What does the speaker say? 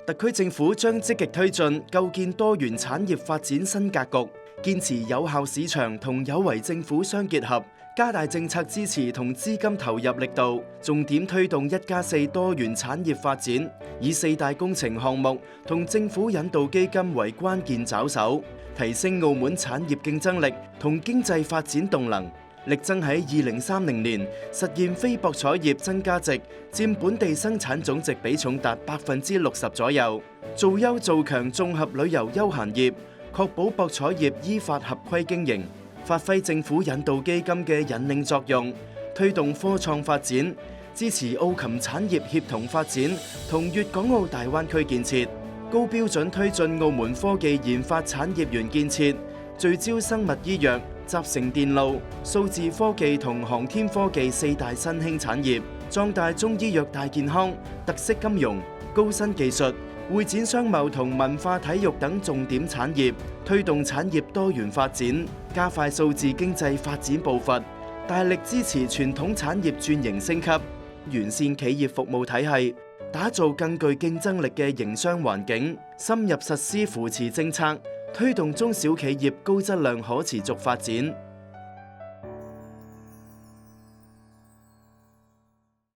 特區政府將積極推進構建多元產業發展新格局，堅持有效市場同有為政府相結合，加大政策支持同資金投入力度，重點推動1+4多元產業發展，以4大工程項目同政府引導基金為關鍵抓手，提升澳門產業競爭力同經濟發展動能。力爭喺2030年實現非博彩業增加值佔本地生產總值比重達60%左右，做優做強綜合旅遊休閒業，確保博彩業依法合規經營，發揮政府引導基金嘅引領作用，推動科創發展，支持澳琴產業協同發展同粵港澳大灣區建設，高標準推進澳門科技研發產業園建設，聚焦生物醫藥、集成電路、數字科技同航天科技4大新興產業，壯大中醫藥大健康、特色金融、高新技術、會展商貿同文化體育等重點產業，推動產業多元發展，加快數字經濟發展步伐，大力支持傳統產業轉型升級，完善企業服務體系，打造更具競爭力嘅營商環境，深入實施扶持政策，推動中小企業高質量可持續發展。